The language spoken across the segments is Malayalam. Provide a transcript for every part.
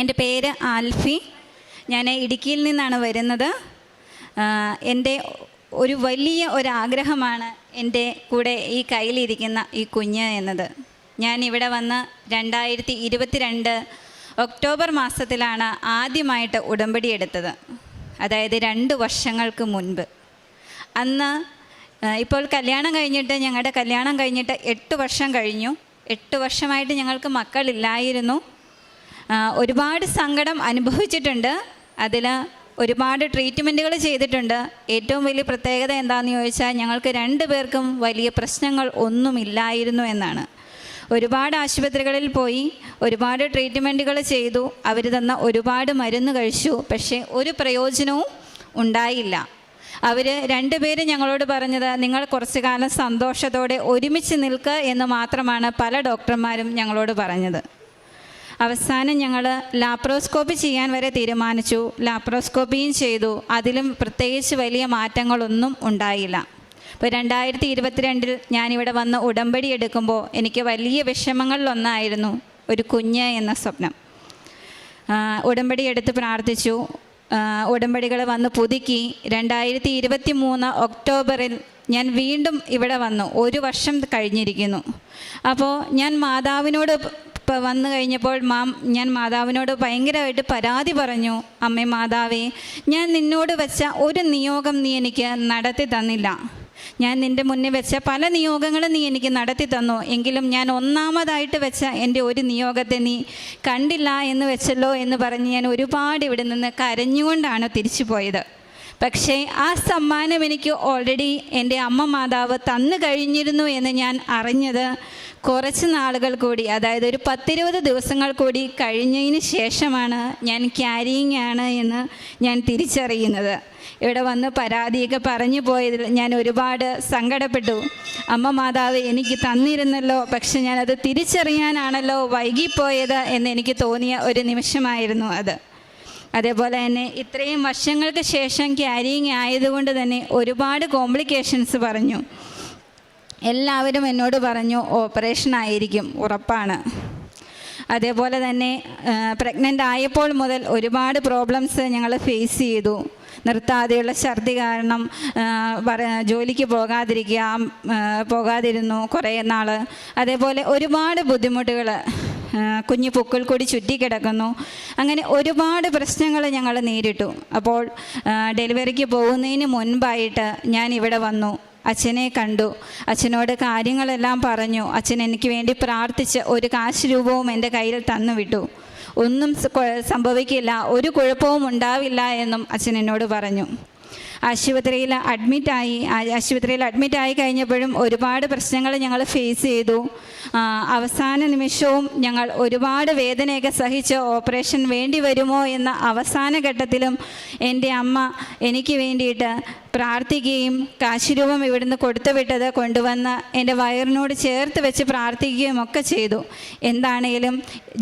എൻ്റെ പേര് ആൽഫി. ഞാൻ ഇടുക്കിയിൽ നിന്നാണ് വരുന്നത്. എൻ്റെ ഒരു വലിയ ഒരാഗ്രഹമാണ് എൻ്റെ കൂടെ ഈ കയ്യിലിരിക്കുന്ന ഈ കുഞ്ഞ് എന്നത്. ഞാൻ ഇവിടെ വന്ന് 2022 ഒക്ടോബർ മാസത്തിലാണ് ആദ്യമായിട്ട് ഉടമ്പടി എടുത്തത്. അതായത് 2 വർഷങ്ങൾക്ക് മുൻപ്. അന്ന് ഇപ്പോൾ ഞങ്ങളുടെ കല്യാണം കഴിഞ്ഞിട്ട് 8 വർഷം കഴിഞ്ഞു. 8 വർഷമായിട്ട് ഞങ്ങൾക്ക് മക്കളില്ലായിരുന്നു. ഒരുപാട് സങ്കടം അനുഭവിച്ചിട്ടുണ്ട്. അതിൽ ഒരുപാട് ട്രീറ്റ്മെൻറ്റുകൾ ചെയ്തിട്ടുണ്ട്. ഏറ്റവും വലിയ പ്രത്യേകത എന്താണെന്ന് ചോദിച്ചാൽ ഞങ്ങൾക്ക് 2 പേർക്കും വലിയ പ്രശ്നങ്ങൾ ഒന്നുമില്ലായിരുന്നു എന്നാണ്. ഒരുപാട് ആശുപത്രികളിൽ പോയി ഒരുപാട് ട്രീറ്റ്മെൻറ്റുകൾ ചെയ്തു. അവർ തന്ന ഒരുപാട് മരുന്ന് കഴിച്ചു. പക്ഷേ ഒരു പ്രയോജനവും ഉണ്ടായില്ല. അവർ 2 പേരും ഞങ്ങളോട് പറഞ്ഞത് നിങ്ങൾ കുറച്ചു കാലം സന്തോഷത്തോടെ ഒരുമിച്ച് നിൽക്കുക എന്ന് മാത്രമാണ് പല ഡോക്ടർമാരും ഞങ്ങളോട് പറഞ്ഞത്. അവസാനം ഞങ്ങൾ ലാപ്രോസ്കോപ്പി ചെയ്യാൻ വരെ തീരുമാനിച്ചു. ലാപ്രോസ്കോപ്പിയും ചെയ്തു. അതിലും പ്രത്യേകിച്ച് വലിയ മാറ്റങ്ങളൊന്നും ഉണ്ടായില്ല. ഇപ്പോൾ 2022 ഞാനിവിടെ വന്ന് ഉടമ്പടി എടുക്കുമ്പോൾ എനിക്ക് വലിയ വിഷമങ്ങളിലൊന്നായിരുന്നു ഒരു കുഞ്ഞ് എന്ന സ്വപ്നം. ഉടമ്പടി എടുത്ത് പ്രാർത്ഥിച്ചു. ഉടമ്പടികൾ വന്ന് പുതുക്കി 2023 ഒക്ടോബറിൽ ഞാൻ വീണ്ടും ഇവിടെ വന്നു. 1 വർഷം കഴിഞ്ഞിരിക്കുന്നു. അപ്പോൾ ഞാൻ മാതാവിനോട് വന്നു കഴിഞ്ഞപ്പോൾ ഞാൻ മാതാവിനോട് ഭയങ്കരമായിട്ട് പരാതി പറഞ്ഞു. അമ്മേ മാതാവേ, ഞാൻ നിന്നോട് വെച്ച ഒരു നിയോഗം നീ എനിക്ക് നടത്തി തന്നില്ല. ഞാൻ നിൻ്റെ മുന്നിൽ വെച്ച പല നിയോഗങ്ങളും നീ എനിക്ക് നടത്തി തന്നു. എങ്കിലും ഞാൻ ഒന്നാമതായിട്ട് വെച്ച എൻ്റെ ഒരു നിയോഗത്തെ നീ കണ്ടില്ല എന്ന് വെച്ചല്ലോ എന്ന് പറഞ്ഞ് ഞാൻ ഒരുപാട് ഇവിടെ നിന്ന് കരഞ്ഞുകൊണ്ടാണ് തിരിച്ചു പോയത്. പക്ഷേ ആ സമ്മാനം എനിക്ക് ഓൾറെഡി എൻ്റെ അമ്മ മാതാവ് തന്നു കഴിഞ്ഞിരുന്നു എന്ന് ഞാൻ അറിഞ്ഞത് കുറച്ച് നാളുകൾ കൂടി, അതായത് ഒരു 10-20 ദിവസങ്ങൾ കൂടി കഴിഞ്ഞതിന് ശേഷമാണ് ഞാൻ ക്യാരിയിങ് ആണ് എന്ന് ഞാൻ തിരിച്ചറിയുന്നത്. ഇവിടെ വന്ന് പരാതിയൊക്കെ പറഞ്ഞു പോയതിൽ ഞാൻ ഒരുപാട് സങ്കടപ്പെട്ടു. അമ്മ മാതാവ് എനിക്ക് തന്നിരുന്നല്ലോ, പക്ഷെ ഞാനത് തിരിച്ചറിയാനാണല്ലോ വൈകിപ്പോയത് എന്ന് എനിക്ക് തോന്നിയ ഒരു നിമിഷമായിരുന്നു അത്. അതേപോലെ തന്നെ ഇത്രയും വർഷങ്ങൾക്ക് ശേഷം ക്യാരിയിങ് ആയതുകൊണ്ട് തന്നെ ഒരുപാട് കോംപ്ലിക്കേഷൻസ് പറഞ്ഞു. എല്ലാവരും എന്നോട് പറഞ്ഞു ഓപ്പറേഷൻ ആയിരിക്കും, ഉറപ്പാണ്. അതേപോലെ തന്നെ പ്രഗ്നൻ്റ് ആയപ്പോൾ മുതൽ ഒരുപാട് പ്രോബ്ലംസ് ഞങ്ങൾ ഫേസ് ചെയ്തു. നിർത്താതെയുള്ള ഛർദി കാരണം ജോലിക്ക് പോകാതിരുന്നു കുറേ നാൾ. അതേപോലെ ഒരുപാട് ബുദ്ധിമുട്ടുകൾ, കുഞ്ഞു പൊക്കിൾ കൂടി ചുറ്റിക്കിടക്കുന്നു. അങ്ങനെ ഒരുപാട് പ്രശ്നങ്ങൾ ഞങ്ങൾ നേരിട്ടു. അപ്പോൾ ഡെലിവറിക്ക് പോകുന്നതിന് മുൻപായിട്ട് ഞാൻ ഇവിടെ വന്നു. അച്ഛനെ കണ്ടു. അച്ഛനോട് കാര്യങ്ങളെല്ലാം പറഞ്ഞു. അച്ഛൻ എനിക്ക് വേണ്ടി പ്രാർത്ഥിച്ച് ഒരു കാശ് രൂപവും എൻ്റെ കയ്യിൽ തന്നു വിട്ടു. ഒന്നും സംഭവിക്കില്ല, ഒരു കുഴപ്പവും ഉണ്ടാവില്ല എന്നും അച്ഛൻ എന്നോട് പറഞ്ഞു. ആശുപത്രിയിൽ അഡ്മിറ്റായി കഴിഞ്ഞപ്പോഴും ഒരുപാട് പ്രശ്നങ്ങൾ ഞങ്ങൾ ഫേസ് ചെയ്തു. അവസാന നിമിഷവും ഞങ്ങൾ ഒരുപാട് വേദനയൊക്കെ സഹിച്ച് ഓപ്പറേഷൻ വേണ്ടി വരുമോ എന്ന അവസാന ഘട്ടത്തിലും എൻ്റെ അമ്മ എനിക്ക് വേണ്ടിയിട്ട് പ്രാർത്ഥിക്കുകയും കാശുരൂപം ഇവിടുന്ന് കൊടുത്തുവിട്ടത് കൊണ്ടുവന്ന് എൻ്റെ വയറിനോട് ചേർത്ത് വെച്ച് പ്രാർത്ഥിക്കുകയും ഒക്കെ ചെയ്തു. എന്താണേലും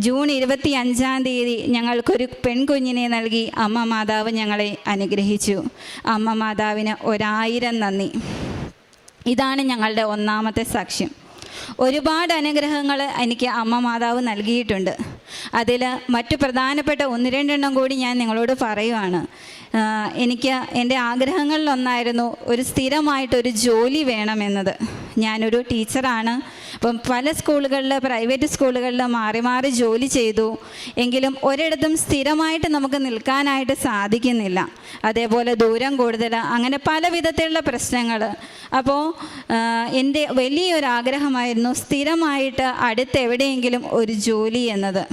ജൂൺ 25-ാം തീയതി ഞങ്ങൾക്കൊരു പെൺകുഞ്ഞിനെ നൽകി അമ്മ മാതാവ് ഞങ്ങളെ അനുഗ്രഹിച്ചു. അമ്മ മാതാവിന് 1000 നന്ദി. ഇതാണ് ഞങ്ങളുടെ ഒന്നാമത്തെ സാക്ഷ്യം. ഒരുപാട് അനുഗ്രഹങ്ങൾ എനിക്ക് അമ്മ മാതാവ് നൽകിയിട്ടുണ്ട്. അതിൽ മറ്റു പ്രധാനപ്പെട്ട 1-2 എണ്ണം കൂടി ഞാൻ നിങ്ങളോട് പറയുവാണ്. എനിക്ക് എൻ്റെ ആഗ്രഹങ്ങളിലൊന്നായിരുന്നു ഒരു സ്ഥിരമായിട്ടൊരു ജോലി വേണമെന്നത്. ഞാനൊരു ടീച്ചറാണ്. അപ്പം പല സ്കൂളുകളിൽ, പ്രൈവറ്റ് സ്കൂളുകളിൽ മാറി മാറി ജോലി ചെയ്തു. എങ്കിലും ഒരിടത്തും സ്ഥിരമായിട്ട് നമുക്ക് നിൽക്കാനായിട്ട് സാധിക്കുന്നില്ല. അതേപോലെ ദൂരം കൂടുതൽ, അങ്ങനെ പല വിധത്തിലുള്ള പ്രശ്നങ്ങൾ. അപ്പോൾ എൻ്റെ വലിയൊരാഗ്രഹമായിരുന്നു സ്ഥിരമായിട്ട് അടുത്തെവിടെയെങ്കിലും ഒരു ജോലി എന്നത്.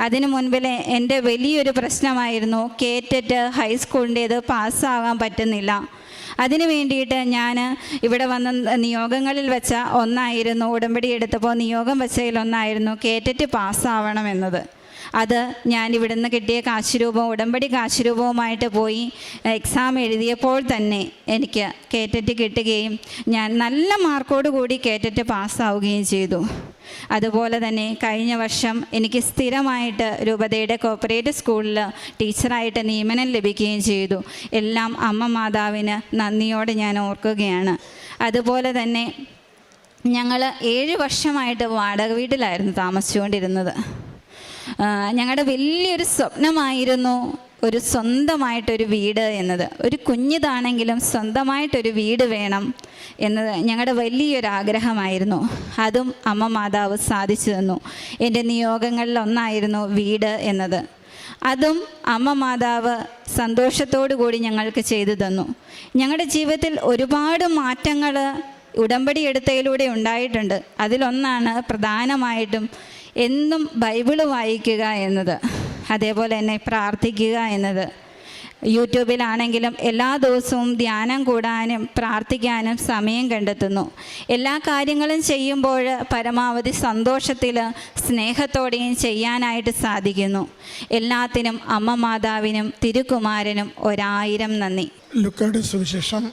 അതിനു മുൻപിൽ എൻ്റെ വലിയൊരു പ്രശ്നമായിരുന്നു കേറ്ററ്റ് ഹൈസ്കൂളിൻ്റേത് പാസ്സാകാൻ പറ്റുന്നില്ല. അതിന് വേണ്ടിയിട്ട് ഞാൻ ഇവിടെ വന്ന നിയോഗങ്ങളിൽ വെച്ച ഒന്നായിരുന്നു, ഉടമ്പടി എടുത്തപ്പോൾ നിയോഗം വെച്ചതിലൊന്നായിരുന്നു കേറ്ററ്റ് പാസ്സാവണമെന്നത്. അത് ഞാൻ ഇവിടുന്ന് കിട്ടിയ കാശുരൂപം, ഉടമ്പടി കാശുരൂപവുമായിട്ട് പോയി എക്സാം എഴുതിയപ്പോൾ തന്നെ എനിക്ക് കേറ്ററ്റ് കിട്ടുകയും ഞാൻ നല്ല മാർക്കോട് കൂടി കേറ്ററ്റ് പാസ്സാവുകയും ചെയ്തു. അതുപോലെ തന്നെ കഴിഞ്ഞ വർഷം എനിക്ക് സ്ഥിരമായിട്ട് രൂപതയുടെ കോപ്പറേറ്റീവ് സ്കൂളിൽ ടീച്ചറായിട്ട് നിയമനം ലഭിക്കുകയും ചെയ്തു. എല്ലാം അമ്മ മാതാവിന് നന്ദിയോടെ ഞാൻ ഓർക്കുകയാണ്. അതുപോലെ തന്നെ ഞങ്ങൾ 7 വർഷമായിട്ട് വാടക വീട്ടിലായിരുന്നു താമസിച്ചുകൊണ്ടിരുന്നത്. ഞങ്ങളുടെ വലിയൊരു സ്വപ്നമായിരുന്നു ഒരു സ്വന്തമായിട്ടൊരു വീട് എന്നത്. ഒരു കുഞ്ഞിതാണെങ്കിലും സ്വന്തമായിട്ടൊരു വീട് വേണം എന്നത് ഞങ്ങളുടെ വലിയൊരു ആഗ്രഹമായിരുന്നു. അതും അമ്മ മാതാവ് സാധിച്ചു തന്നു. എൻ്റെ നിയോഗങ്ങളിലൊന്നായിരുന്നു വീട് എന്നത്. അതും അമ്മ മാതാവ് സന്തോഷത്തോടു കൂടി ഞങ്ങൾക്ക് ചെയ്തു തന്നു. ഞങ്ങളുടെ ജീവിതത്തിൽ ഒരുപാട് മാറ്റങ്ങൾ ഉടമ്പടി എടുത്തതിലൂടെ ഉണ്ടായിട്ടുണ്ട്. അതിലൊന്നാണ് പ്രധാനമായിട്ടും എന്നും ബൈബിള് വായിക്കുക എന്നത്, അതേപോലെ തന്നെ പ്രാർത്ഥിക്കുക എന്നത്. യൂട്യൂബിലാണെങ്കിലും എല്ലാ ദിവസവും ധ്യാനം കൂടാനും പ്രാർത്ഥിക്കാനും സമയം കണ്ടെത്തുന്നു. എല്ലാ കാര്യങ്ങളും ചെയ്യുമ്പോൾ പരമാവധി സന്തോഷത്തിൽ സ്നേഹത്തോടെയും ചെയ്യാനായിട്ട് സാധിക്കുന്നു. എല്ലാത്തിനും അമ്മ മാതാവിനും തിരുക്കുമാരനും 1000 നന്ദി. ലൂക്കായുടെ സുവിശേഷം